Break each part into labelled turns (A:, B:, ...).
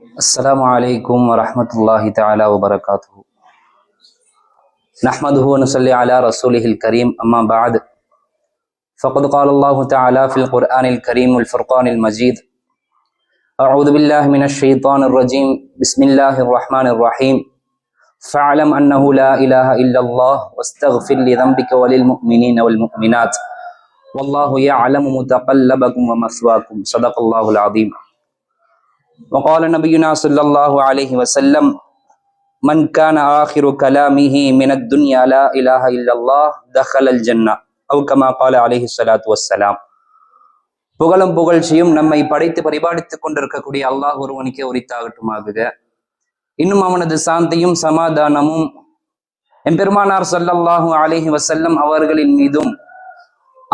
A: السلام عليكم ورحمة الله تعالى وبركاته. نحمده ونصلي على رسوله الكريم. أما بعد فقد قال الله تعالى في القرآن الكريم والفرقان المجيد: أعوذ بالله من الشيطان الرجيم. بسم الله الرحمن الرحيم. فاعلم أنه لا إله إلا الله واستغفر لذنبك وللمؤمنين والمؤمنات والله يعلم متقلبكم ومثواكم. صدق الله العظيم. وقال نبينا صلى الله عليه وسلم: من كان آخر كلامه من الدنيا لا إله إلا الله دخل الجنة أو كما قال عليه الصلاة والسلام. புகழும் புகழ்ச்சியும் நம்மை படைத்து பரிபாலித்துக் கொண்டிருக்கக்கூடிய அல்லாஹ் ஒருவனுக்கே உரித்தாகட்டுமாக. இன்னும் அவனது சாந்தியும் சமாதானமும் எம்பெருமானார் ஸல்லல்லாஹு அலைஹி வஸல்லம் அவர்களின் மீதும்,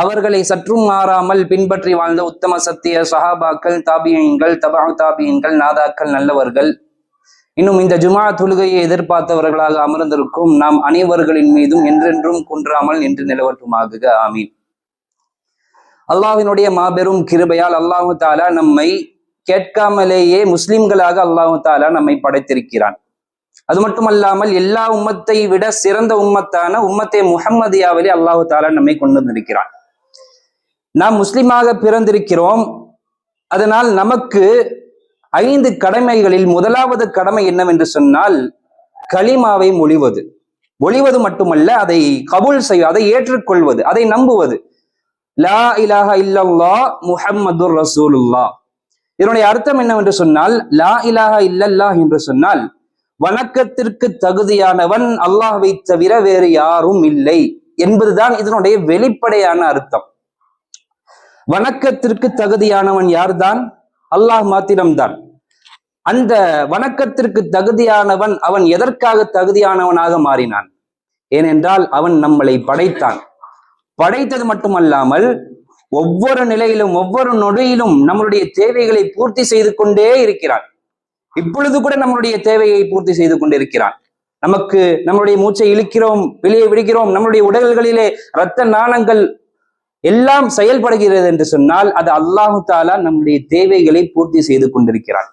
A: அவர்களை சற்றும் மாறாமல் பின்பற்றி வாழ்ந்த உத்தம சத்திய சஹாபாக்கள், தாபியீன்கள், தபா தாபியீன்கள், நாதாக்கள், நல்லவர்கள், இன்னும் இந்த ஜுமா தொழுகையை எதிர்பார்த்தவர்களாக அமர்ந்திருக்கும் நாம் அனைவர்களின் மீதும் என்றென்றும் குன்றாமல் நின்று நிலவட்டுமாக. ஆமீன். அல்லாஹ்வினுடைய மாபெரும் கிருபையால் அல்லாஹு தாலா நம்மை கேட்காமலேயே முஸ்லிம்களாக அல்லாஹு தாலா நம்மை படைத்திருக்கிறான். அது மட்டுமல்லாமல் எல்லா உம்மத்தை விட சிறந்த உம்மத்தான உம்மத்தே முஹம்மதியாவிலே அல்லாஹு தாலா நம்மை கொண்டு வந்திருக்கிறான். நாம் முஸ்லிமாக பிறந்திருக்கிறோம். அதனால் நமக்கு 5 கடமைகளில் முதலாவது கடமை என்னவென்று சொன்னால் கலிமாவை மொழிவது மட்டுமல்ல, அதை கபூல் செய்வது, அதை ஏற்றுக்கொள்வது, அதை நம்புவது. லா இலாஹ இல்லல்லாஹ் முஹம்மதுர் ரசூலுல்லாஹ். இதனுடைய அர்த்தம் என்னவென்று சொன்னால், லா இலாஹ இல்லல்லாஹ் என்று சொன்னால் வணக்கத்திற்கு தகுதியானவன் அல்லாஹ்வை தவிர வேறு யாரும் இல்லை என்பதுதான் இதனுடைய வெளிப்படையான அர்த்தம். வணக்கத்திற்கு தகுதியானவன் யார்தான்? அல்லாஹ் மாத்திரம்தான். அந்த வணக்கத்திற்கு தகுதியானவன் அவன் எதற்காக தகுதியானவனாக மாறினான்? ஏனென்றால் அவன் நம்மளை படைத்தான். படைத்தது மட்டுமல்லாமல் ஒவ்வொரு நிலையிலும் ஒவ்வொரு நொடியிலும் நம்மளுடைய தேவைகளை பூர்த்தி செய்து கொண்டே இருக்கிறான். இப்பொழுது கூட நம்மளுடைய தேவையை பூர்த்தி செய்து கொண்டிருக்கிறான். நமக்கு நம்மளுடைய மூச்சை இழுக்கிறோம், வெளியே விடுகிறோம், நம்மளுடைய உடல்களிலே இரத்த நாளங்கள் எல்லாம் செயல்படுகிறது என்று சொன்னால் அது அல்லாஹு தாலா நம்முடைய தேவைகளை பூர்த்தி செய்து கொண்டிருக்கிறான்.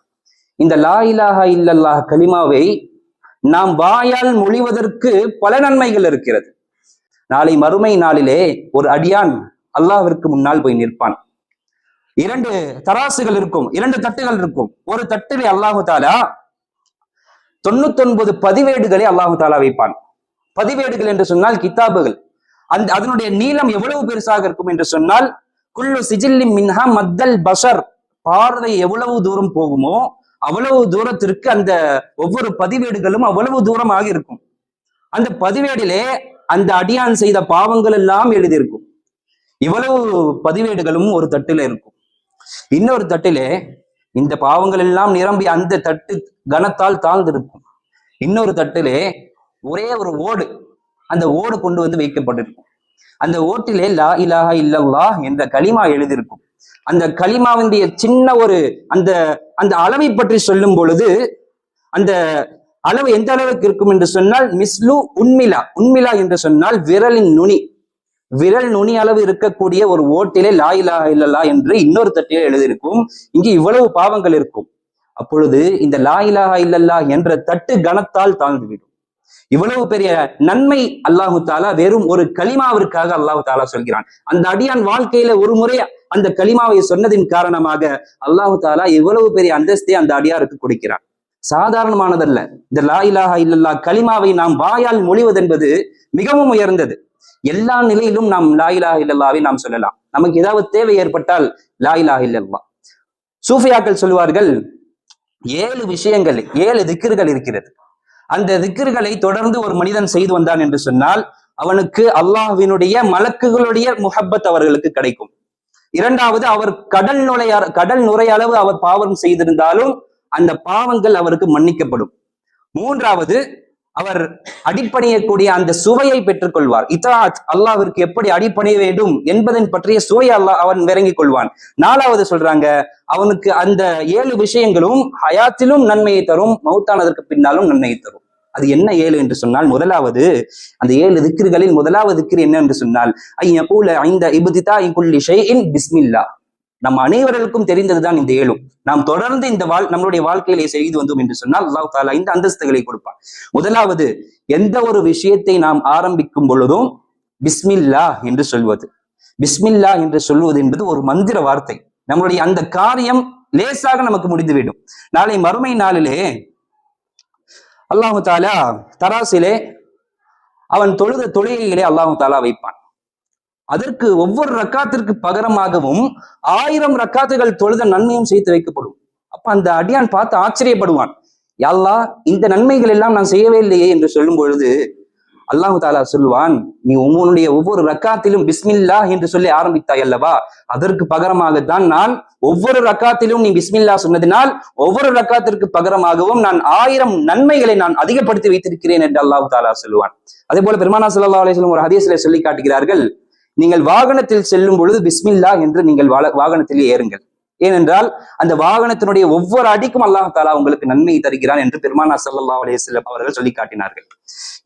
A: இந்த லா இலாஹா இல்லல்லாஹ் கலிமாவை நாம் வாயால் மொழிவதற்கு பல நன்மைகள் இருக்கிறது. நாளை மறுமை நாளிலே ஒரு அடியான் அல்லாஹ்விற்கு முன்னால் போய் நிற்பான். 2 தராசுகள் இருக்கும், 2 தட்டுகள் இருக்கும். ஒரு தட்டிலே அல்லாஹு தாலா 99 பதிவேடுகளை அல்லாஹு தாலா வைப்பான். பதிவேடுகள் என்று சொன்னால் கிதாபுகள். அதனுடைய நீளம் எவ்வளவு பெருசாக இருக்கும் என்று சொன்னால் குல்லு சிஜில்லிம் மின்ஹா மத்தல் பஷர். பார்வை எவ்வளவு தூரம் போகுமோ அவ்வளவு தூரத்திற்கு அந்த ஒவ்வொரு பதிவேடுகளும் அவ்வளவு தூரமாக இருக்கும். அந்த பதிவேடிலே அந்த அடியான் செய்த பாவங்கள் எல்லாம் எழுதியிருக்கும். இவ்வளவு பதிவேடுகளும் ஒரு தட்டில இருக்கும். இன்னொரு தட்டிலே இந்த பாவங்கள் எல்லாம் நிரம்பி அந்த தட்டு கனத்தால் தாழ்ந்திருக்கும். இன்னொரு தட்டிலே ஒரே ஒரு ஓடு, அந்த ஓடு கொண்டு வந்து வைக்கப்பட்டிருக்கும். அந்த ஓட்டிலே லா இலாஹா இல்லல்லாஹ் என்ற கலிமா எழுதியிருக்கும். அந்த கலிமாவினுடைய சின்ன ஒரு அந்த அளவை பற்றி சொல்லும் பொழுது அந்த அளவு எந்த அளவுக்கு இருக்கும் என்று சொன்னால் மிஸ்லு உன்மிலா என்று சொன்னால் விரல் நுனி அளவு இருக்கக்கூடிய ஒரு ஓட்டிலே லா இலாஹா இல்லல்லாஹ் என்று இன்னொரு தட்டிலே எழுதியிருக்கும். இங்கு இவ்வளவு பாவங்கள் இருக்கும். அப்பொழுது இந்த லா இலாஹா இல்லல்லாஹ் என்ற தட்டு கனத்தால் தாழ்ந்துவிடும். இவ்வளவு பெரிய நன்மை அல்லாஹு தாலா வெறும் ஒரு கலிமாவிற்காக அல்லாஹு தாலா சொல்கிறான். அந்த அடியான் வாழ்க்கையில ஒரு முறை அந்த கலிமாவை சொன்னதின் காரணமாக அல்லாஹு தாலா இவ்வளவு பெரிய அந்தஸ்தை அந்த அடியாருக்கு கொடுக்கிறான். சாதாரணமானதல்ல. இந்த லா இலாஹா இல்லல்லாஹ் கலிமாவை நாம் வாயால் மொழிவது என்பது மிகவும் உயர்ந்தது. எல்லா நிலையிலும் நாம் லா இலாஹா இல்லல்லாஹ்வை நாம் சொல்லலாம். நமக்கு ஏதாவது தேவை ஏற்பட்டால் லா இலாஹா இல்லல்லாஹ். சூஃபியாக்கள் சொல்வார்கள் 7 விஷயங்கள், 7 திக்ர்கள் இருக்கிறது. அந்த திக்ர்களை தொடர்ந்து ஒரு மனிதன் செய்து வந்தான் என்று சொன்னால் அவனுக்கு அல்லாஹ்வினுடைய மலக்குகளுடைய முஹப்பத் அவர்களுக்கு கிடைக்கும். 2வது, அவர் கடல் நுரையளவு அவர் பாவம் செய்திருந்தாலும் அந்த பாவங்கள் அவருக்கு மன்னிக்கப்படும். 3வது, அவர் அடிப்பணியக்கூடிய அந்த சுவையை பெற்றுக் கொள்வார். இத்தாத், அல்லாஹ்விற்கு எப்படி அடிப்பணிய வேண்டும் என்பதன் பற்றிய சுவையை அவன் விளங்கிக் கொள்வான். 4வது சொல்றாங்க, அவனுக்கு அந்த 7 விஷயங்களும் ஹயாத்திலும் நன்மையை தரும், மௌத்தானதற்கு பின்னாலும் நன்மையை தரும். அது என்ன 7 என்று சொன்னால், முதலாவது அந்த 7 திக்ர்களில் முதலாவது திக்ர் என்ன என்று சொன்னால் ஐயகூல ஐந்த இப்திதாஇ குல்லி ஷைஇன் பிஸ்மில்லாஹ். நம் அனைவர்களுக்கும் தெரிந்ததுதான் இந்த 7. நாம் தொடர்ந்து இந்த நம்மளுடைய வாழ்க்கையிலே செய்து வந்தோம் என்று சொன்னால் அல்லாஹ் தாலா இந்த அந்தஸ்துகளை கொடுப்பான். முதலாவது, எந்த ஒரு விஷயத்தை நாம் ஆரம்பிக்கும் பொழுதும் பிஸ்மில்லா என்று சொல்வது. பிஸ்மில்லா என்று சொல்வது என்பது ஒரு மந்திர வார்த்தை. நம்மளுடைய அந்த காரியம் லேசாக நமக்கு முடிந்துவிடும். நாளை மறுமை நாளிலே அல்லாஹு தாலா தராசிலே அவன் தொழுத தொழுகைகளை அல்லாஹு தாலா வைப்பான். அதற்கு ஒவ்வொரு ரக்காத்திற்கு பகரமாகவும் 1000 ரக்காத்துகள் தொழுத நன்மையும் சேர்த்து வைக்கப்படும். அப்ப அந்த அடியான் பார்த்து ஆச்சரியப்படுவான். யா அல்லாஹ், இந்த நன்மைகள் எல்லாம் நான் செய்யவே இல்லையே என்று சொல்லும் பொழுது அல்லாஹு தாலா சொல்லுவான், நீ உன்னுடைய ஒவ்வொரு ரக்காத்திலும் பிஸ்மில்லா என்று சொல்லி ஆரம்பித்தாய் அல்லவா, அதற்கு பகரமாகத்தான் நான் ஒவ்வொரு ரக்காத்திலும் நீ பிஸ்மில்லா சொன்னதினால் ஒவ்வொரு ரக்காத்திற்கு பகரமாகவும் நான் 1000 நன்மைகளை நான் அதிகப்படுத்தி வைத்திருக்கிறேன் என்று அல்லாஹு தாலா சொல்லுவான். அதே போல பெருமானா ஸல்லல்லாஹு அலைஹி வஸல்லம் ஒரு ஹதீஸிலே சொல்லி காட்டுகிறார்கள், நீங்கள் வாகனத்தில் செல்லும் பொழுது பிஸ்மில்லா என்று நீங்கள் வாகனத்தில் ஏறுங்கள். ஏனென்றால் அந்த வாகனத்தினுடைய ஒவ்வொரு அடிக்கும் அல்லாஹ் தாலா உங்களுக்கு நன்மை தருகிறான் என்று பெருமானா ஸல்லல்லாஹு அலைஹி வஸல்லம் அவர்கள் சொல்லி காட்டினார்கள்.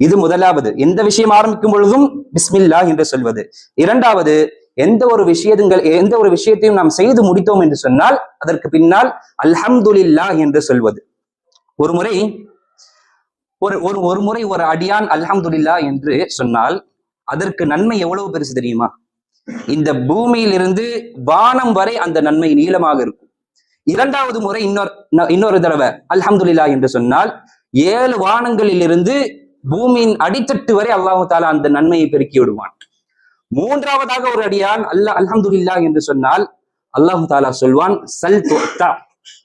A: இது முதலாவது, எந்த விஷயம் ஆரம்பிக்கும் பொழுதும் பிஸ்மில்லா என்று சொல்வது. இரண்டாவது, எந்த ஒரு விஷயத்தையும் நாம் செய்து முடித்தோம் என்று சொன்னால் அதற்கு பின்னால் அல்ஹம்துலில்லாஹ் என்று சொல்வது. ஒரு முறை ஒரு அடியான் அல்ஹம்துலில்லாஹ் என்று சொன்னால் அதற்கு நன்மை எவ்வளவு பெருசு தெரியுமா? இந்த பூமியிலிருந்து வானம் வரை அந்த நன்மை நீளமாக இருக்கும். இரண்டாவது முறை இன்னொரு தடவை அல்ஹம்துலில்லாஹ் என்று சொன்னால் 7 வானங்களில் இருந்து பூமியின் அடித்தட்டு வரை அல்லாஹு தாலா அந்த நன்மையை பெருக்கி விடுவான். மூன்றாவதாக ஒரு அடியான் அல்ஹம்துலில்லாஹ் என்று சொன்னால் அல்லாஹு தாலா சொல்வான், சல் துஅத்தா,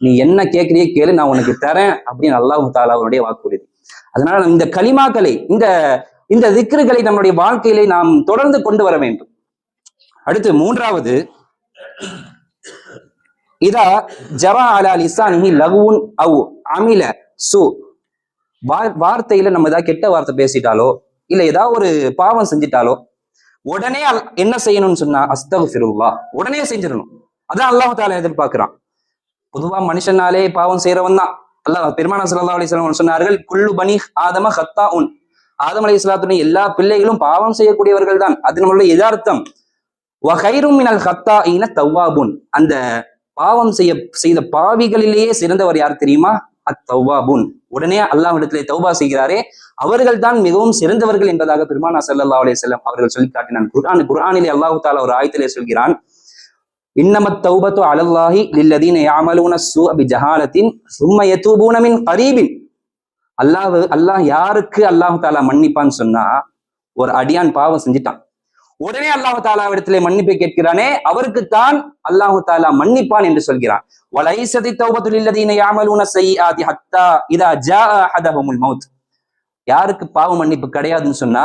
A: நீ என்ன கேட்கிறியே கேளு, நான் உனக்கு தரேன் அப்படின்னு அல்லாஹு தாலா அவனுடைய வாக்குறுதி. அதனால இந்த கலிமாக்களை இந்த திக்ருகளை நம்முடைய வாழ்க்கையிலே நாம் தொடர்ந்து கொண்டு வர வேண்டும். அடுத்து மூன்றாவது, இதா ஜரா அலா லிசானிஹி லகுன் அவ் அமில சு, வார்த்தையில நம்ம ஏதாவது கெட்ட வார்த்தை பேசிட்டாலோ இல்ல ஏதாவது ஒரு பாவம் செஞ்சிட்டாலோ உடனே என்ன செய்யணும்னு சொன்னா அஸ்தக்ஃபிருல்லாஹ், உடனே செஞ்சிடணும். அதான் அல்லாஹ் தஆலா எதிர்பார்க்கிறான். பொதுவா மனுஷனாலே பாவம் செய்யறவன் தான். அல்லாஹ் பெருமானா ஸல்லல்லாஹு அலைஹி வஸல்லம் சொன்னார்கள், குல்லு பனி ஆதம ஹத்தாஉன், ஆதம் அலைஹிஸ்ஸலாத்துடைய எல்லா பிள்ளைகளும் பாவம் செய்யக்கூடியவர்கள் தான். அது நம்மளுடைய யதார்த்தம். வகைரும் மினல் ஹத்தாஈன தவ்வாபுன், அந்த பாவம் செய்த பாவிகளிலேயே சிறந்தவர் யார் தெரியுமா? அத்தவ்வாபுன், உடனே அல்லாஹ்விடத்திலே தௌபா செய்கிறாரே அவர்கள் தான் மிகவும் சிறந்தவர்கள் என்பதாக பெருமானா ஸல்லல்லாஹு அலைஹி வஸல்லம் அவர்கள் சொல்லி காட்டினான். குர்ஆனிலே அல்லாஹ் தஆலா ஒரு ஆயத்திலே சொல்கிறான், இன்னமத் தௌபத்து அலல்லாஹி லில்லதீன யஅமலூன ஸூஅ பிஜஹாலத்தின் ஸும்ம யதூபூன மின் கரீபின். அல்லாஹ் யாருக்கு அல்லாஹ் தஆலா மன்னிப்பான்னு சொன்னா, ஒரு அடியான் பாவம் செஞ்சிட்டான், உடனே அல்லாஹ் தஆலாவிடத்திலே மன்னிப்பை கேட்கிறானே அவருக்குத்தான் அல்லாஹ் தஆலா மன்னிப்பான் என்று சொல்கிறான். வலைஸதி தௌபத்து லில்லதீன யஅமலூன ஸய்யிஆதி ஹத்தா இதா ஜாஅ அஹதஹுமுல் மௌத். யாருக்கு பாவ மன்னிப்பு கிடையாதுன்னு சொன்னா,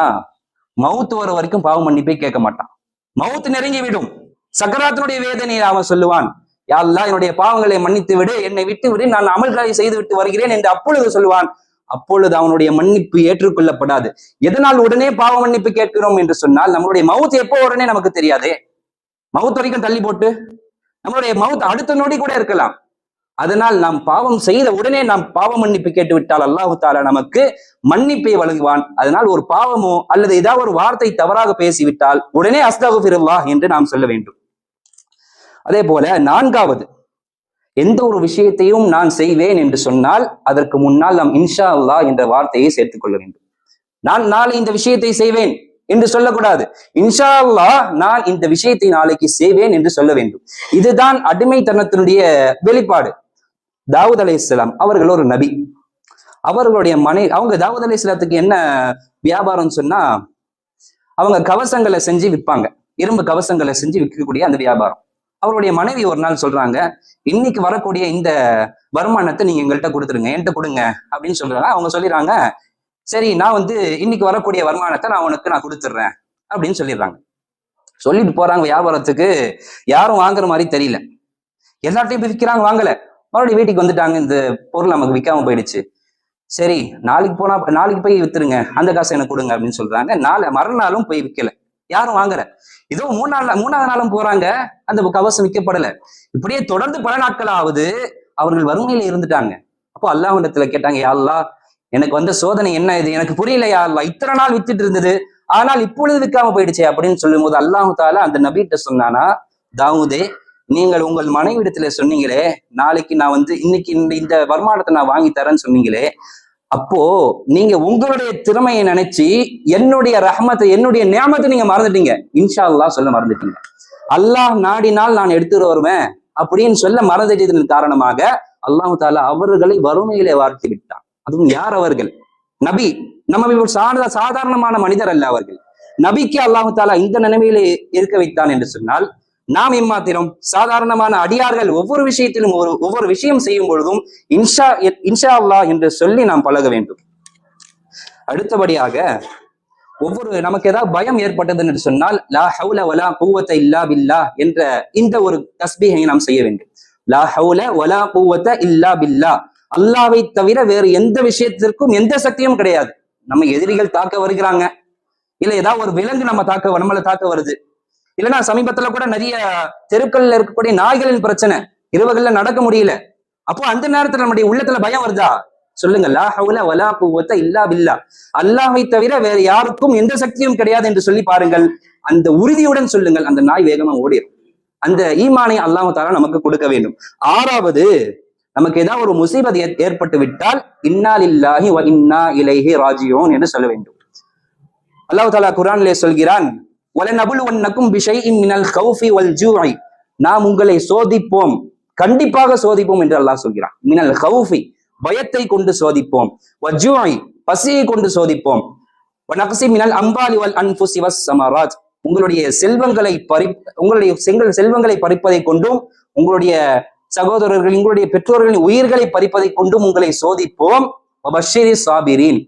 A: மவுத் வர வரைக்கும் பாவ மன்னிப்பை கேட்க மாட்டான். மவுத் நெருங்கி விடும், சக்கராத்தினுடைய வேதனையை அவன் சொல்லுவான், யா அல்லாஹ் என்னுடைய பாவங்களை மன்னித்து விடு, என்னை விட்டு விடு, நான் அமல்களை செய்து விட்டு வருகிறேன் என்று அப்பொழுது சொல்லுவான். அப்பொழுது அவனுடைய மன்னிப்பு ஏற்றுக்கொள்ளப்படாது. எதனால் உடனே பாவ மன்னிப்பு கேட்கிறோம் என்று சொன்னால், நம்மளுடைய மவுத் எப்போ உடனே நமக்கு தெரியாதே. மவுத் வரைக்கும் தள்ளி போட்டு நம்மளுடைய மவுத் அடுத்த நொடி கூட இருக்கலாம். அதனால் நாம் பாவம் செய்த உடனே நாம் பாவ மன்னிப்பு கேட்டு விட்டால் அல்லாஹ் தஆலா நமக்கு மன்னிப்பை வழங்குவான். அதனால் ஒரு பாவமோ அல்லது ஏதாவது ஒரு வார்த்தை தவறாக பேசிவிட்டால் உடனே அஸ்தக்ஃபிருல்லாஹ் என்று நாம் சொல்ல வேண்டும். அதே போல நான்காவது, எந்த ஒரு விஷயத்தையும் நான் செய்வேன் என்று சொன்னால் அதற்கு முன்னால் நாம் இன்ஷா அல்லாஹ் என்ற வார்த்தையை சேர்த்துக் கொள்ள வேண்டும். நான் நாளை இந்த விஷயத்தை செய்வேன் என்று சொல்லக்கூடாது. இன்ஷா அல்லாஹ் நான் இந்த விஷயத்தை நாளைக்கு செய்வேன் என்று சொல்ல வேண்டும். இதுதான் அடிமைத்தனத்தினுடைய வெளிப்பாடு. தாவூத் அலைஹிஸ்ஸலாம் அவர்கள் ஒரு நபி. அவர்களுடைய அவங்க தாவூத் அலைஹிஸ்ஸலாத்துக்கு என்ன வியாபாரம் சொன்னா, அவங்க கவசங்களை செஞ்சு விற்பாங்க, இரும்பு கவசங்களை செஞ்சு விற்கக்கூடிய அந்த வியாபாரம். அவருடைய மனைவி ஒரு நாள் சொல்றாங்க, இன்னைக்கு வரக்கூடிய இந்த வருமானத்தை நீங்க எங்கள்கிட்ட கொடுத்துருங்க, என்கிட்ட கொடுங்க அப்படின்னு சொல்றாங்க. அவங்க சொல்லிடுறாங்க, சரி நான் இன்னைக்கு வரக்கூடிய வருமானத்தை நான் கொடுத்துட்றேன் அப்படின்னு சொல்லிடுறாங்க. சொல்லிட்டு போறாங்க வியாபாரத்துக்கு. யாரும் வாங்குற மாதிரி தெரியல, எல்லார்ட்டையும் போய் விற்கிறாங்க, வாங்கல. மறுபடியும் வீட்டுக்கு வந்துட்டாங்க, இந்த பொருள் நமக்கு விற்காம போயிடுச்சு. சரி நாளைக்கு போய் வித்துருங்க, அந்த காசை எனக்கு கொடுங்க அப்படின்னு சொல்றாங்க. மறுநாளும் போய் விற்கல, யாரும் வாங்குற. இதோ மூணாவது நாளும் போறாங்க, அந்த கவசம் விற்கப்படல. இப்படியே தொடர்ந்து பல நாட்கள் ஆகுது. அவர்கள் வறுமையில இருந்துட்டாங்க. அப்போ அல்லாஹ்விடத்துல கேட்டாங்க, யா அல்லாஹ் எனக்கு வந்த சோதனை என்ன இது, எனக்கு புரியல யா அல்லாஹ், இத்தனை நாள் வித்துட்டு இருந்தது ஆனால் இப்பொழுது விற்காம போயிடுச்சே அப்படின்னு சொல்லும் போது அல்லாஹ் தஆலா அந்த நபிகிட்ட சொன்னானா, தாவூதே நீங்கள் உங்கள் மனைவிடத்துல சொன்னீங்களே, நாளைக்கு நான் இன்னைக்கு இந்த வருமானத்தை நான் வாங்கி தரேன்னு சொன்னீங்களே, அப்போ நீங்க உங்களுடைய திறமையை நினைச்சு என்னுடைய ரஹ்மத்தை, என்னுடைய நியாமத்தை நீங்க மறந்துட்டீங்க. இன்ஷா அல்லாஹ் சொல்ல மறந்துட்டீங்க. அல்லாஹ் நாடினால் நான் எடுத்துட்டு வருவேன் அப்படின்னு சொல்ல மறந்துட்டதன் காரணமாக அல்லாஹு தாலா அவர்களை வறுமையிலே வார்த்து விட்டான். அதுவும் யார் அவர்கள்? நபி. நம்ம சாதாரணமான மனிதர் அல்ல அவர்கள். நபிக்கு அல்லாஹு தாலா இந்த நிலைமையிலே இருக்க வைத்தான் என்று சொன்னால், நாம் இம்மாத்திரம் சாதாரணமான அடியார்கள் ஒவ்வொரு விஷயத்திலும் ஒவ்வொரு விஷயம் செய்யும் பொழுதும் இன்ஷா அல்லாஹ் என்று சொல்லி நாம் பழக வேண்டும். அடுத்தபடியாக நமக்கு ஏதாவது பயம் ஏற்பட்டது என்று சொன்னால், லா ஹவுல வலா குவத்த இல்லா பில்லாஹ் என்ற இந்த ஒரு தஸ்பீஹை நாம் செய்ய வேண்டும். லா ஹவுல வலா குவத்த இல்லா பில்லாஹ். அல்லாஹ்வை தவிர வேறு எந்த விஷயத்திற்கும் எந்த சக்தியும் கிடையாது. நம்ம எதிரிகள் தாக்க வருகிறாங்க, இல்ல ஏதாவது ஒரு விலங்கு நம்மளை தாக்க வருது, இல்லைன்னா சமீபத்துல கூட நிறைய தெருக்கள்ல இருக்கக்கூடிய நாய்களின் பிரச்சனை, இரவுகள்ல நடக்க முடியல. அப்போ அந்த நேரத்துல நம்முடைய உள்ளத்துல பயம் வருதா? சொல்லுங்க, லா ஹவுல வலா குவத்த இல்லா பில்லாஹ். அல்லாஹ்வை தவிர வேற யாருக்கும் எந்த சக்தியும் கிடையாது என்று சொல்லி பாருங்கள். அந்த உறுதியுடன் சொல்லுங்கள், அந்த நாய் வேகமா ஓடிடும். அந்த ஈமானை அல்லாஹ் தஆலா நமக்கு கொடுக்க வேண்டும். ஆறாவது, நமக்கு ஏதாவது ஒரு முசீபத் ஏற்பட்டு விட்டால் இன்னா லில்லாஹி வ இன்னா இலைஹி ராஜிஊன் என்று சொல்ல வேண்டும். அல்லாஹ் தஆலா குர்ஆனிலே சொல்கிறான், வலனபுலுவன்னகும் பிஷைஇன் மினல் கௌஃபி வல் ஜூஇ. நாம் உங்களை சோதிப்போம், கண்டிப்பாக சோதிப்போம் என்று அல்லாஹ் சொல்கிறான். மினல் கௌஃபி, பயத்தை கொண்டு சோதிப்போம், வஜூஇ, பசியை கொண்டு சோதிப்போம், வனக்ஸி மினல் அம்வாலி வல் அன்ஃபுஸி வஸ் ஸமராத். உங்களுடைய செல்வங்களை பறிப்பதை கொண்டும், உங்களுடைய சகோதரர்கள், உங்களுடைய பெற்றோர்களின் உயிர்களை பறிப்பதை கொண்டும் உங்களை சோதிப்போம். வபஷ்ஷிரி சாபிரீன்.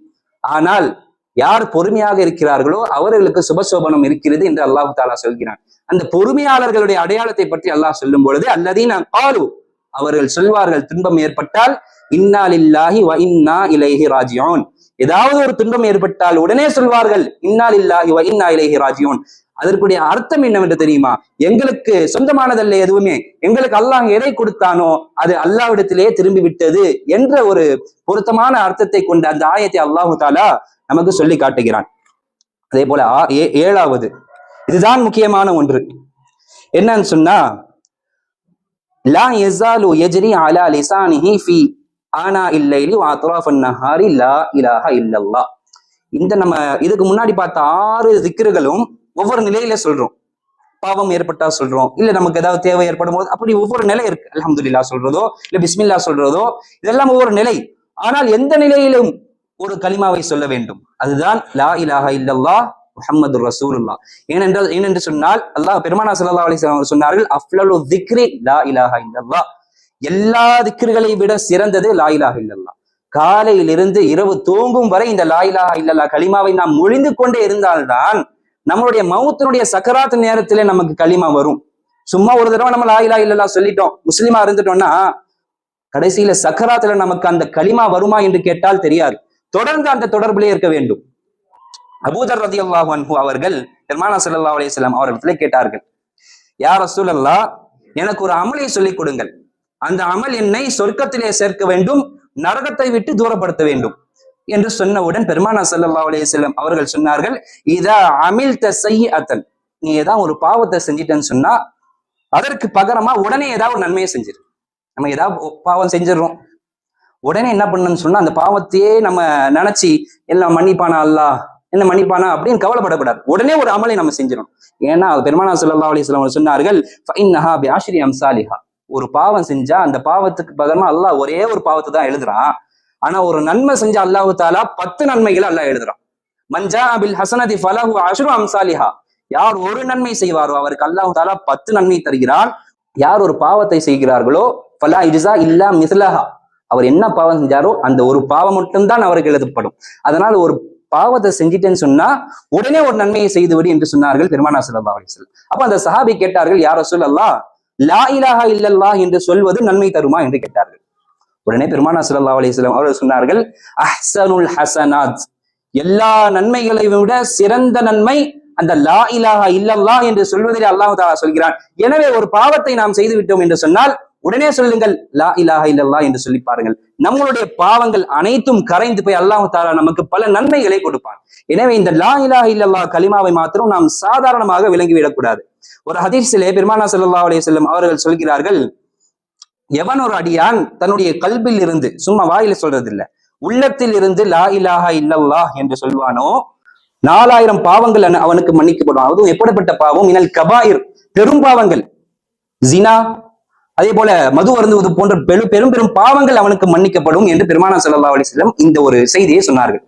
A: ஆனால் யார் பொறுமையாக இருக்கிறார்களோ அவர்களுக்கு சுபசோபனம் இருக்கிறது என்று அல்லாஹ் தஆலா சொல்கிறான். அந்த பொறுமையாளர்களுடைய அடையாளத்தை பற்றி அல்லாஹ் சொல்லும் பொழுது, அல்லதீன காலு, அவர்கள் சொல்வார்கள், துன்பம் ஏற்பட்டால் இன்னா லில்லாஹி வ இன்னா இலைஹி ராஜிஊன். ஏதாவது ஒரு துன்பம் ஏற்பட்டால் உடனே சொல்வார்கள், இன்னா லில்லாஹி வ இன்னா இலைஹி ராஜிஊன். அதற்குடைய அர்த்தம் என்னவென்று தெரியுமா? எங்களுக்கு சொந்தமானதல்ல எதுவுமே, எங்களுக்கு அல்லாஹ் எதை கொடுத்தானோ அது அல்லாஹ்விடத்திலே திரும்பி விட்டது என்ற ஒரு பொருத்தமான அர்த்தத்தை கொண்ட அந்த ஆயத்தை அல்லாஹு தஆலா நமக்கு சொல்லி காட்டுகிறான். அதே போல ஏழாவது, இதுதான் முக்கியமான ஒன்று. என்னன்னு சொன்னா, லா யஸாலு யஜ்ரி அலா லிசானிஹி ஃபீ ஆனா இல்லைலி வ அத்ராஃபன் நஹாரி லா இலாஹ இல்லல்லாஹ். இந்த நம்ம இதுக்கு முன்னாடி பார்த்த 6 திக்ருகளும் ஒவ்வொரு நிலையில சொல்றோம். பாவம் ஏற்பட்டா சொல்றோம், இல்ல நமக்கு ஏதாவது தேவை ஏற்படும் போது அப்படி ஒவ்வொரு நிலை இருக்கு. அல்ஹம்துலில்லாஹ் சொல்றதோ, இல்ல பிஸ்மில்லா சொல்றதோ, இதெல்லாம் ஒவ்வொரு நிலை. ஆனால் எந்த நிலையிலும் ஒரு கலிமாவை சொல்ல வேண்டும். அதுதான் லா இலாஹ இல்லல்லாஹ் முஹம்மது ரசூலுல்லாஹ். ஏனென்று சொன்னால் அல்லாஹ் பெருமானா ஸல்லல்லாஹு அலைஹி வஸல்லம் சொன்னார்கள், அஃலலு திக்ரி லா இலாஹ இல்லல்லாஹ். எல்லா திக்ருகளை விட சிறந்தது லா இலாஹ இல்லல்லாஹ். காலையிலிருந்து இரவு தூங்கும் வரை இந்த லா இலாஹ இல்லல்லாஹ் கலிமாவை நாம் மொழிந்து கொண்டே இருந்தால்தான் நம்மளுடைய மௌத்தினுடைய சக்கராத் நேரத்திலே நமக்கு கலிமா வரும். சும்மா ஒரு தடவை நம்ம லா இலாஹ இல்லல்லாஹ் சொல்லிட்டோம், முஸ்லிமா இருந்துட்டோம்னா கடைசியில சக்கராத்துல நமக்கு அந்த கலிமா வருமா என்று கேட்டால் தெரியாது. தொடர்ந்து அந்த தொடர்பிலே இருக்க வேண்டும். அபூதர் ரலியல்லாஹு அன்ஹு அவர்கள் பெருமானா ஸல்லல்லாஹு அலைஹி வஸல்லம் அவர்களிடத்திலே கேட்டார்கள், யா ரசூலல்லாஹ், எனக்கு ஒரு அமலை சொல்லிக் கொடுங்கள். அந்த அமல் என்னை சொர்க்கத்திலே சேர்க்க வேண்டும், நரகத்தை விட்டு தூரப்படுத்த வேண்டும் என்று சொன்னவுடன் பெருமானா ஸல்லல்லாஹு அலைஹி வஸல்லம் அவர்கள் சொன்னார்கள், இதா அமில்த ஸய்யிஅத்தன், நீ ஏதாவது ஒரு பாவத்தை செஞ்சிட்டேன்னு சொன்னா அதற்கு பகரமா உடனே ஏதாவது ஒரு நன்மையை செஞ்சிரு. நம்ம ஏதாவது பாவம் செஞ்சிடறோம், உடனே என்ன பண்ணணும்னு சொன்னா அந்த பாவத்தையே நம்ம நினைச்சு எல்லாம் மன்னிப்பானா அல்லாஹ், என்ன மன்னிப்பானா அப்படின்னு கவலைப்படக்கூடாது. உடனே ஒரு அமலை நம்ம செஞ்சிடணும். ஏன்னா பெருமானா ஸல்லல்லாஹு அலைஹி வஸல்லம் சொன்னார்கள், ஃபஇன்னஹா பிஅஷ்ரி அம்சாலிஹா. ஒரு பாவம் செஞ்சா அந்த பாவத்துக்கு பகரமா அல்லாஹ் ஒரே ஒரு பாவத்தை தான் எழுதுறான். ஆனா ஒரு நன்மை செஞ்சா அல்லாஹு தஆலா 10 நன்மைகளை அல்லாஹ் எழுதுறான். மன்ஜா பில் ஹஸனதி ஃபலஹு அஷ்ரு அம்சாலிஹா. யார் ஒரு நன்மை செய்வாரோ அவருக்கு அல்லாஹு தஆலா 10 நன்மை தருகிறான். யார் ஒரு பாவத்தை செய்கிறார்களோ ஃபலா இஜ்ஸா இல்லா மிஸ்லஹா, அவர் என்ன பாவம் செஞ்சாரோ அந்த ஒரு பாவம் மட்டும்தான் அவருக்கு எழுதப்படும். அதனால ஒரு பாவத்தை செஞ்சிட்டேன்னு சொன்னா உடனே ஒரு நன்மையை செய்துவிடு என்று சொன்னார்கள் பெருமானா ஸல்லல்லாஹு அலைஹி வஸல்லம். அப்ப அந்த சஹாபி கேட்டார்கள், யா ரசூலல்லாஹ், லா இலாஹ இல்லல்லாஹ் என்று சொல்வது நன்மை தருமா என்று கேட்டார்கள். உடனே பெருமானா ஸல்லல்லாஹு அலைஹி வஸல்லம் அவர்கள் சொன்னார்கள், அஹ்ஸனுல் ஹஸனாத், எல்லா நன்மைகளை விட சிறந்த நன்மை அந்த லா இலாஹ இல்லல்லாஹ் என்று சொல்வதிலே அல்லாஹ் தஆலா சொல்கிறான். எனவே ஒரு பாவத்தை நாம் செய்து விட்டோம் என்று சொன்னால் உடனே சொல்லுங்கள் லா இலாஹ இல்லல்லாஹ் என்று சொல்லி பாருங்கள். நம்மளுடைய பாவங்கள் அனைத்தும் கரைந்து போய் அல்லாஹ் தஆலா நமக்கு பல நன்மைகளை கொடுப்பான். எனவே இந்த லா இலாஹ இல்லல்லாஹ் கலிமாவை மாத்திரம் நாம் சாதாரணமாக விளங்கிவிடக்கூடாது. ஒரு ஹதீஸிலே பெருமானா ஸல்லல்லாஹு அலைஹி வஸல்லம் அவர்கள் சொல்கிறார்கள், எவன் ஒரு அடியான் தன்னுடைய கல்பில் இருந்து, சும்மா வாயில சொல்றது இல்ல, உள்ளத்தில் இருந்து லா இலாஹா இல்லல்லாஹ் என்று சொல்வானோ 4000 பாவங்கள் அவனுக்கு மன்னிக்கப்படும். அதுவும் எப்படிப்பட்ட பாவம்? மினல் கபாயிர், பெரும் பாவங்கள், ஜினா, அதே போல மது அருந்துவது போன்ற பெரும் பெரும் பாவங்கள் அவனுக்கு மன்னிக்கப்படும் என்று பெருமானா ஸல்லல்லாஹு அலைஹி வஸல்லம் இந்த ஒரு செய்தியை சொன்னார்கள்.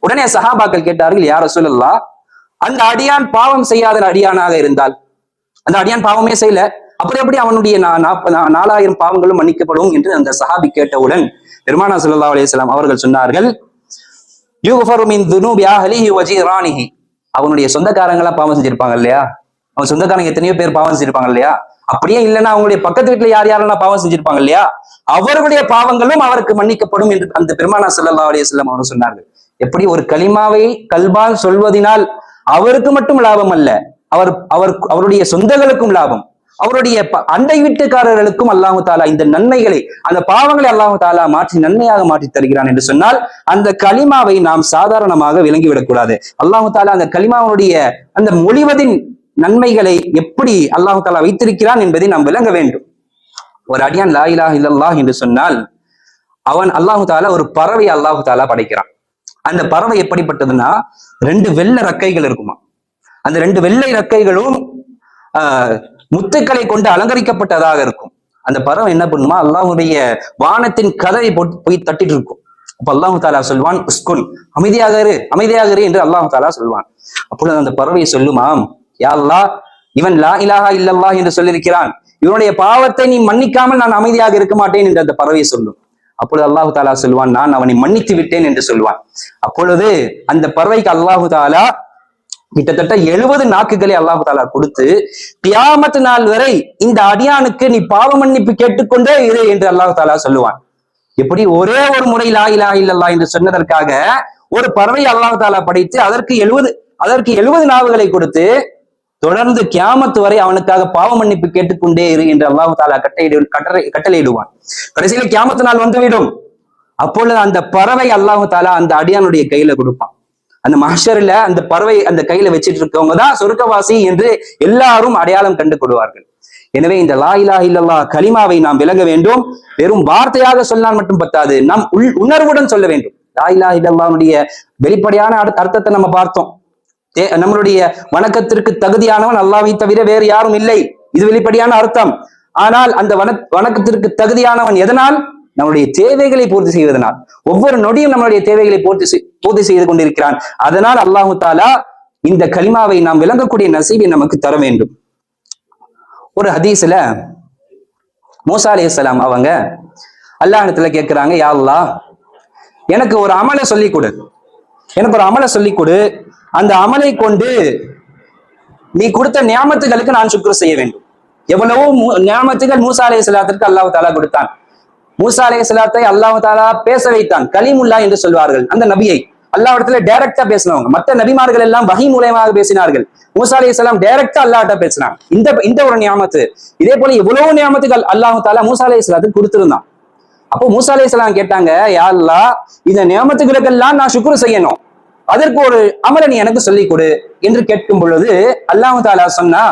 A: உடனே சஹாபாக்கள் கேட்டார்கள், யா ரசூலல்லாஹ், அந்த அடியான் பாவம் செய்யாத அடியானாக இருந்தால், அந்த அடியான் பாவமே செய்யல, அப்படி எப்படி அவனுடைய 4000 பாவங்களும் மன்னிக்கப்படும் என்று அந்த சஹாபி கேட்டவுடன் பெருமானா ஸல்லல்லாஹு அலைஹி வஸல்லம் அவர்கள் சொன்னார்கள், யுஃபரு மின் துனூபி அஹ்லிஹி வ ஜீரானிஹி, அவனுடைய சொந்தக்காரங்களா பாவம் செஞ்சிருப்பாங்க இல்லையா, அவன் சொந்தக்காரங்க எத்தனையோ பேர் பாவம் செஞ்சிருப்பாங்க இல்லையா, அப்படியே இல்லைன்னா அவங்களுடைய பக்கத்து வீட்டுல யார் யாரெல்லாம் பாவம் செஞ்சிருப்பாங்க இல்லையா, அவர்களுடைய பாவங்களும் அவருக்கு மன்னிக்கப்படும் என்று அந்த பெருமானா ஸல்லல்லாஹு அலைஹி வஸல்லம் அவர்கள் சொன்னார்கள். எப்படி ஒரு கலிமாவை கல்பால் சொல்வதனால் அவருக்கு மட்டும் லாபம் அல்ல, அவருடைய சொந்தங்களுக்கும் லாபம், அவருடைய அண்டை வீட்டுக்காரர்களுக்கும் அல்லாஹு தாலா இந்த நன்மைகளை, அந்த பாவங்களை அல்லாஹு தாலா மாற்றி நன்மையாக மாற்றி தருகிறான் என்று சொன்னால் அந்த கலிமாவை நாம் சாதாரணமாக விளங்கிவிடக்கூடாது. அல்லாஹு தாலா அந்த கலிமாவுடைய அந்த மொழிவதின் நன்மைகளை எப்படி அல்லாஹு தாலா வைத்திருக்கிறான் என்பதை நாம் விளங்க வேண்டும். ஒரு அடியான் லா இலாஹா இல்லல்லாஹ் என்று சொன்னால் அவன் அல்லாஹு தாலா ஒரு பறவை அல்லாஹு தாலா படைக்கிறான். அந்த பறவை எப்படிப்பட்டதுன்னா 2 வெள்ளை ரெக்கைகள் இருக்குமா, அந்த 2 வெள்ளை ரெக்கைகளும் முத்துக்களை கொண்டு அலங்கரிக்கப்பட்டதாக இருக்கும். அந்த பறவை என்ன பண்ணுமா, அல்லாஹுடைய வானத்தின் கதவை போய் தட்டிட்டு இருக்கும். அப்ப அல்லாஹு தாலா சொல்வான், உஸ்குன், அமைதியாக இரு, அமைதியாக இரு என்று அல்லாஹு தாலா சொல்வான். அப்பொழுது அந்த பறவை சொல்லுமாம், யா அல்லாஹ், இவன் லா இலாஹா இல்லல்லாஹ் என்று சொல்லியிருக்கிறான், இவனுடைய பாவத்தை நீ மன்னிக்காமல் நான் அமைதியாக இருக்க மாட்டேன் என்று அந்த பறவை சொல்லும். அப்பொழுது அல்லாஹு தாலா சொல்வான், நான் அவனை மன்னித்து விட்டேன் என்று சொல்வான். அப்பொழுது அந்த பறவைக்கு அல்லாஹு தாலா கிட்டத்தட்ட 70 நாக்குகளை அல்லாஹு தாலா கொடுத்து, கியாமத் நாள் வரை இந்த அடியானுக்கு நீ பாவ மன்னிப்பு கேட்டுக்கொண்டே இரு என்று அல்லாஹு தாலா சொல்லுவான். எப்படி ஒரே ஒரு முறை லா இலாஹா இல்லல்லாஹ் என்று சொன்னதற்காக ஒரு பறவை அல்லாஹு தாலா படைத்து அதற்கு 70 நாவுகளை கொடுத்து தொடர்ந்து கியாமத்து வரை அவனுக்காக பாவ மன்னிப்பு கேட்டுக்கொண்டே இரு என்று அல்லாஹு தாலா கட்டளையிடுவான். கடைசியில கியாமத்து நாள் வந்துவிடும். அப்பொழுது அந்த பறவை அல்லாஹு தாலா அந்த அடியானுடைய கையில கொடுப்பான். அந்த மஹ்ஷர்ல அந்த பறவை அந்த கையில வச்சிட்டு இருக்கவங்க தான் சொர்க்கவாசி என்று எல்லாரும் அடையாளம் கண்டு கொள்வார்கள். எனவே இந்த லா இலாஹா இல்லல்லாஹ் கலிமாவை நாம் விளங்க வேண்டும். வெறும் வார்த்தையாக சொன்னால் மட்டும் பத்தாது, நாம் உணர்வுடன் சொல்ல வேண்டும். லா இலாஹா இல்லல்லாஹ்வுடைய வெளிப்படையான அர்த்தத்தை நம்ம பார்த்தோம். நம்மளுடைய வணக்கத்திற்கு தகுதியானவன் அல்லாஹ்வை தவிர வேறு யாரும் இல்லை, இது வெளிப்படையான அர்த்தம். ஆனால் அந்த வணக்கத்திற்கு தகுதியானவன் எதனால்? நம்முடைய தேவைகளை பூர்த்தி செய்வதனால். ஒவ்வொரு நொடியும் நம்மளுடைய தேவைகளை பூர்த்தி செய்து கொண்டிருக்கிறான். அதனால் அல்லாஹு தாலா இந்த கலிமாவை நாம் விளங்கக்கூடிய நசீபை நமக்கு தர வேண்டும். ஒரு ஹதீஸ்ல மூசா அலைஹிஸ்ஸலாம் அவங்க அல்லாஹ்விடத்துல கேட்கிறாங்க, யா அல்லாஹ், எனக்கு ஒரு அமலை சொல்லிக் கொடு, எனக்கு ஒரு அமலை சொல்லிக் கொடு, அந்த அமலை கொண்டு நீ கொடுத்த நியாமத்துகளுக்கு நான் சுக்ர் செய்ய வேண்டும். எவ்வளவோ நியாமத்துகள் மூசா அலைஹிஸ்ஸலாத்திற்கு அல்லாஹ் தாலா கொடுத்தான். மூசா அலைஹிஸ்ஸலாத்தை அல்லாஹ் தாலா பேச வைத்தான். கலீமுல்லா என்று சொல்வார்கள் அந்த நபியை. அல்லாஹ்விடத்துல டைரக்டா பேசினவங்க. மற்ற நபிமார்கள் எல்லாம் வஹி மூலமாக பேசினார்கள். மூசா அலைஹிஸ்ஸலாம் டைரக்டா அல்லாஹ்ட்ட பேசினான். இந்த ஒரு நியாமத்து. இதே போல எவ்வளவு நியாமத்துகள் அல்லாஹ் தாலா மூசா அலைஹிஸ்ஸலாத்துக்கு கொடுத்திருந்தான். அப்போ மூசா அலைஹிஸ்ஸலாம் கேட்டாங்க, யா அல்லாஹ், இந்த நியாமத்துகளுக்கெல்லாம் நான் சுக்ர் செய்யணும், அதற்கு ஒரு அமலை நீ எனக்கு சொல்லிக் கொடு என்று கேட்கும் பொழுது அல்லாஹ் தாலா சொன்னா,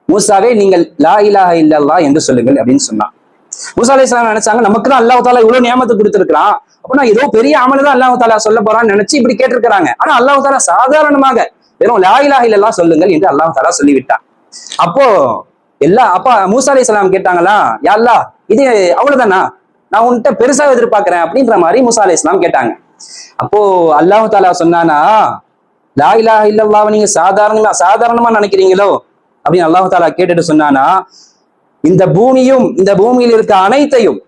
A: மூசாவே நீங்கள் லா இலாஹா இல்லல்லாஹ் என்று சொல்லுங்கள் அப்படின்னு சொன்னான். மூசா அலைஹிஸ்ஸலாம் நினைச்சாங்க, நமக்கு தான் அல்லாஹ் தாலா இவ்வளவு நியாமத்து கொடுத்திருக்கிறான், அப்படின்னா ஏதோ பெரிய அமலை தான் அல்லாஹ் தாலா சொல்ல போறான்னு நினைச்சு இப்படி கேட்டிருக்கிறாங்க. ஆனா அல்லாஹ் தாலா சாதாரணமாக வெறும் லா இலாஹா இல்லல்லாஹ் சொல்லுங்கள் என்று அல்லாஹ் தாலா சொல்லிவிட்டான். அப்போ மூசா அலைஹிஸ்ஸலாம் கேட்டாங்களா, யா அல்லாஹ், இது அவ்வளவுதானா, நான் உன்கிட்ட பெருசா எதிர்பார்க்கிறேன் அப்படின்ற மாதிரி மூசா அலைஹிஸ்ஸலாம் கேட்டாங்க. அப்போ அல்லாஹ் தாலா சொன்னானா, லா இலாஹா இல்லல்லாஹ் நீங்க சாதாரணமா நினைக்கிறீங்களோ அப்படின்னு அல்லாஹ் தாலா கேட்டுட்டு சொன்னானா, இந்த பூமியும் இந்த பூமியில் இருக்க அனைத்தையும்,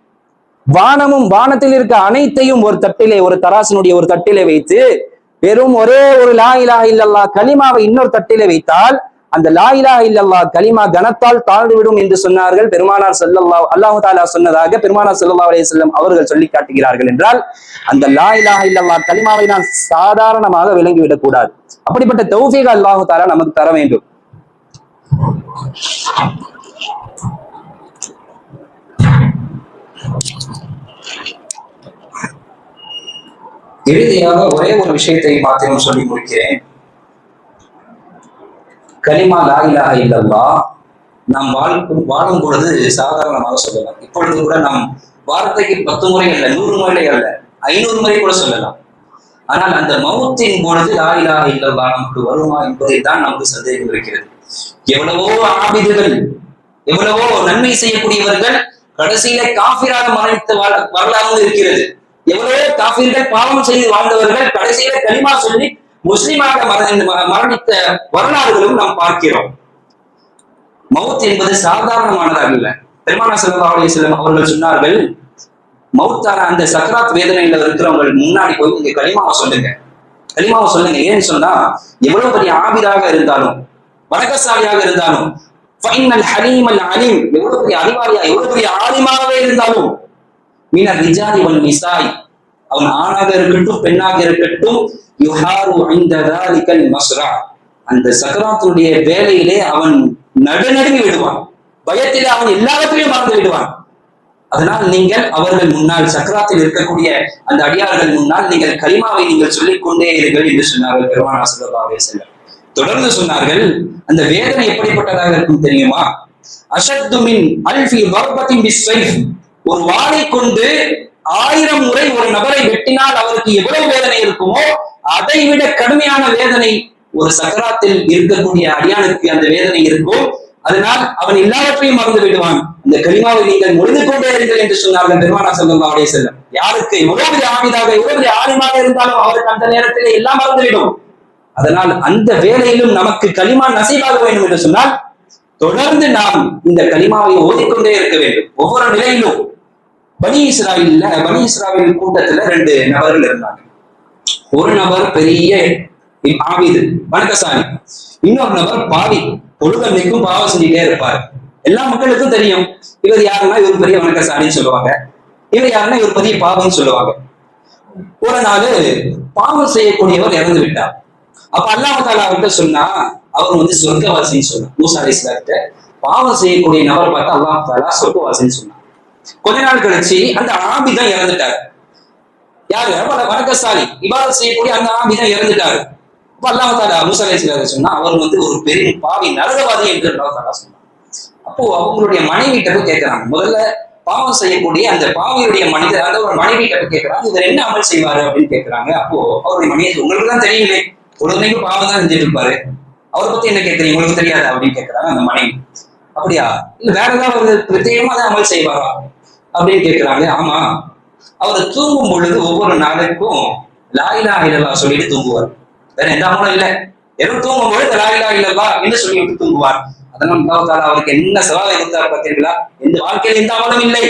A: வானமும் வானத்தில் இருக்க அனைத்தையும் ஒரு தட்டிலே, ஒரு தராசினுடைய ஒரு தட்டிலே வைத்து வெறும் ஒரே ஒரு லா இலாஹா இல்லல்லாஹ் கலிமாவை இன்னொரு தட்டிலே வைத்தால் அந்த லா இலாஹா இல்லல்லாஹ் கலிமா கனத்தால் தாழ்ந்துவிடும் என்று சொன்னார்கள் பெருமானார் அல்லாஹ் தாலா சொன்னதாக பெருமானார் ஸல்லல்லாஹு அலைஹி வஸல்லம் அவர்கள் சொல்லி காட்டுகிறார்கள். என்றால் அந்த லா இலாஹா இல்லல்லாஹ் கலிமாவை நாம் சாதாரணமாக விளங்கிவிடக் கூடாது. அப்படிப்பட்ட தௌஃபீக் அல்லாஹ் தாலா நமக்கு தர வேண்டும். இறுதியாக ஒரே ஒரு விஷயத்தை மாத்திரம் சொல்லி முடிக்கிறேன். கலிமா லா இலாஹ இல்லல்லாஹ் நாம் வாழும் பொழுது சாதாரணமாக சொல்லலாம். இப்பொழுது கூட நாம் வார்த்தைக்கு 10 முறை அல்ல, 100 முறை அல்ல, 500 முறை கூட சொல்லலாம். ஆனால் அந்த மௌத்தின் பொழுது லா இலாஹ இல்லல்லாஹ் நமக்கு வருமா என்பதில் தான் நமக்கு சந்தேகம் இருக்கிறது. எவ்வளவோ ஆபிதுகள், எவ்வளவோ நன்மை செய்யக்கூடியவர்கள் கடைசியில காஃபிராக மரணித்த வரலாறு இருக்கிறது. எவ்வளவோ காஃபிர்கள் பாவம் செய்து வாழ்ந்தவர்கள் கடைசியில கலிமா சொல்லி முஸ்லிமாக மரணித்த வரலாறுகளும் நாம் பார்க்கிறோம். மவுத் என்பது சாதாரணமானதாக இல்லை. பெருமானார் ஸல்லல்லாஹு அலைஹி வஸல்லம் அவர்கள் சொன்னார்கள், மவுத்தான அந்த சக்ராத் வேதனையில இருக்கிறவங்க முன்னாடி போய் நீங்க கலிமாவை சொல்லுங்க, கலிமாவை சொல்லுங்க. ஏன்னு சொன்னா எவ்வளவு பெரிய ஆபிதாக இருந்தாலும், வணக்கசாலியாக இருந்தாலும், ஃபைனல் ஹலீமல் அலீம், எவ்வளவு பெரிய அறிவாளியா, எவ்வளவு பெரிய ஆலிமாகவே இருந்தாலும், மினர் ரிஜாலி வல் நிசாய், அவன் ஆணாக இருக்கட்டும் பெண்ணாக இருக்கட்டும், யுஹாரு இன்த தாலிகல் மஸ்ரா, அந்த சக்ராத்துடைய வேலையிலே அவன் நடுநடுங்கி விடுவான், பயத்திலே அவன் எல்லாவற்றையும் மறந்து விடுவான். அதனால் நீங்கள் அவர்கள் முன்னால், சக்ராத்தில் இருக்கக்கூடிய அந்த அடியார்கள் முன்னால் நீங்கள் கலிமாவை நீங்கள் சொல்லிக் கொண்டே இருங்கள் என்று சொன்னார்கள் பெருமானார் ஸல்லல்லாஹு அலைஹி வஸல்லம். தொடர்ந்து சொன்னார்கள், அந்த வேதனை எப்படிப்பட்டதாக இருக்கும் தெரியுமா? அஷத்து மின் அல்ஃபி தர்பத்தின் பிஸ்ஸைஃப், ஒரு வாளை கொண்டு 1000 முறை ஒரு நபரை வெட்டினால் அவருக்கு எவ்வளவு வேதனை இருக்குமோ அதை விட கடுமையான வேதனை ஒரு சக்கராத்தில் இருக்கக்கூடிய அடியானுக்கு அந்த வேதனை இருக்கும். அதனால் அவன் எல்லாவற்றையும் மறந்து விடுவான். இந்த கலிமாவை நீங்கள் முடிந்து கொண்டே இருங்கள் என்று சொன்னார்கள் பெருமானார் ஸல்லல்லாஹு அலைஹி வஸல்லம். யாருக்கு எவ்வளவு பெரிய ஆபிதாக, எவ்வளவு பெரிய ஆலிமாக இருந்தாலும் அவருக்கு அந்த நேரத்திலே எல்லாம் மறந்துவிடும். அதனால் அந்த வேலையிலும் நமக்கு கலிமா நசீபாக வேண்டும் என்று சொன்னால் தொடர்ந்து நாம் இந்த கலிமாவை ஓதிக்கொண்டே இருக்க வேண்டும். ஒவ்வொரு நிலையிலும் பனி இஸ்ராயேல் கூட்டத்துல 2 நபர்கள் இருந்தாங்க. ஒரு நபர் பெரிய ஆபிது, வணக்கசாலி. இன்னொரு நபர் பாவி, பொழுதன்னைக்கும் பாவம் செஞ்சுட்டே இருப்பார். எல்லா மக்களுக்கும் தெரியும் இவர் யாருன்னா இவர் பெரிய வணக்கசாலின்னு சொல்லுவாங்க, இவர் யாருன்னா இவர் பெரிய பாவம்னு சொல்லுவாங்க. ஒரு நாள் பாவம் செய்யக்கூடியவர் இறந்து விட்டார். அப்ப அல்லாஹ் தஆலா அவர்கிட்ட சொன்னா, அவர் சொர்க்கவாசின்னு சொன்னார். மூசா அலைஹிஸ்ஸலாம்கிட்ட பாவம் செய்யக்கூடிய நபர் பார்த்தா அல்லாஹ் தஆலா சொர்க்கவாசின்னு சொன்னார். கொஞ்ச நாள் கழிச்சு அந்த ஆபிதான் இறந்துட்டாரு. யாரு? வணக்கசாலி, இபாதத் செய்யக்கூடிய அந்த ஆபிதான் இறந்துட்டாரு. அப்ப அல்லாஹ் தஆலா மூசா அலைஹிஸ்ஸலாம் சொன்னா, அவர் ஒரு பெரிய பாவி, நரகவாதி என்று அல்லாஹ் தஆலா சொன்னார். அப்போ அவங்களுடைய மனைவிட்ட போய் கேட்கிறாங்க. முதல்ல பாவம் செய்யக்கூடிய அந்த பாவியுடைய மனிதர் அந்த ஒரு மனைவிட்ட போய் கேட்கிறாங்க, இவர் என்ன அமல் செய்வாரு அப்படின்னு கேட்கிறாங்க. அப்போ அவருடைய மனைவி, உங்களுக்கு தான் தெரியுமே, உடனே பாவம் தான் செஞ்சுட்டு இருப்பாரு, அவரை பத்தி என்ன கேட்கறீங்க, உங்களுக்கு தெரியாது அப்படின்னு கேட்கிறாங்க அந்த மனைவி. அப்படியா, இல்ல வேற ஏதாவது பிரத்யேகமா தான் அமல் செய்வாரா அப்படின்னு கேட்கிறாங்க. ஆமா, அவர் தூங்கும் பொழுது ஒவ்வொரு நாளைக்கும் லா இலாஹ இல்லல்லாஹ் சொல்லிட்டு தூங்குவார். வேற எந்த அமலும் இல்லை, எதுவும் தூங்கும் பொழுது லா இலாஹ இல்லல்லாஹ் என்று சொல்லிவிட்டு தூங்குவார். அதனால அல்லாஹ் தஆலா அவருக்கு என்ன சவாலை கொடுத்தார் பார்த்தீர்களா? இந்த வாழ்க்கையில் எந்த அமலும் இல்லை,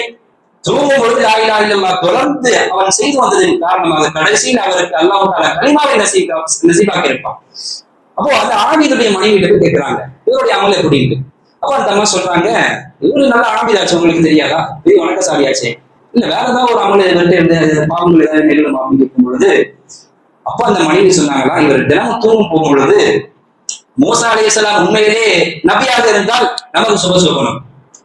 A: தூங்கும் பொழுது லா இலாஹ இல்லல்லாஹ் தொடர்ந்து அவன் செய்து வந்ததின் காரணமாக கடைசியில் அவருக்கு அல்லாஹ் தஆலா கலிமாவை நசீபாக்கி இருப்பான். அப்போ அந்த ஆபிதுடைய மனைவிட்டு போய் கேட்கிறாங்க, இவருடைய அமல் எப்படின்னு. அப்ப அந்த அம்மா சொல்றாங்க, இவரு நல்ல ஆபிதாச்சு, உங்களுக்கு தெரியாதா, பெரிய வணக்கசாலியாச்சு, இல்ல வேற ஏதாவது ஒரு அமல் பாவங்கள் ஏதாவது நிகழும் அப்படின்னு கேட்கும் பொழுது, அப்ப அந்த மனைவி சொன்னாங்களா, இவர் தினமும் தூங்கும் போகும் பொழுது மூசா அலைஹிஸ்ஸலாம் உண்மையிலே நபியாக இருந்தால் நமக்கு சுபசோபனம்,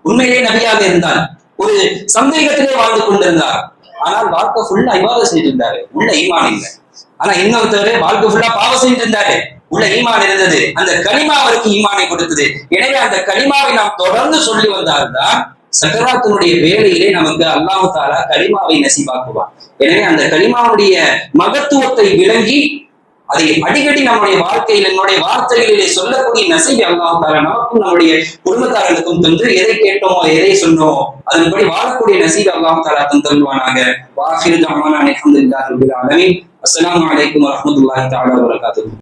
A: உண்மையிலே நபியாக இருந்தால் ஒரு சந்தேகத்திலே வாழ்ந்து கொண்டிருந்தார். ஆனால் வாழ்க்கை ஃபுல்லா இபாதத் செஞ்சுட்டு இருந்தாரு, உள்ள ஈமான் இல்லை. ஆனா இன்னொருத்தர் வாழ்க்கை ஃபுல்லா பாவம் செஞ்சுட்டு இருந்தாரு, உள்ள ஈமான் இருந்தது. அந்த கலிமா அவருக்கு ஈமானை கொடுத்தது. எனவே அந்த கலிமாவை நாம் தொடர்ந்து சொல்லி வந்தால்தான் சக்கராத்தினுடைய வேலையிலே நமக்கு அல்லாஹ் தஆலா கலிமாவை நசீபாக்குவார். எனவே அந்த கலிமாவுடைய மகத்துவத்தை விளங்கி அதை அடிக்கடி நம்முடைய வாழ்க்கையில், நம்முடைய வார்த்தைகளிலே சொல்லக்கூடிய நசீபை அல்லாஹ் தஆலா நமக்கும் நம்முடைய குடும்பத்தார்களுக்கும் தந்து, எதை கேட்டோமோ எதை சொன்னோமோ அதன்படி வாழக்கூடிய நசீபை அல்லாஹ் தஆலா தந்துருவானாக. வாஹிரு தஅவானா அல்ஹம்துலில்லாஹி ரப்பில் ஆலமீன். அஸ்ஸலாமு அலைக்கும் வரஹ்மத்துல்லாஹி தஆலா வபரகாத்துஹு.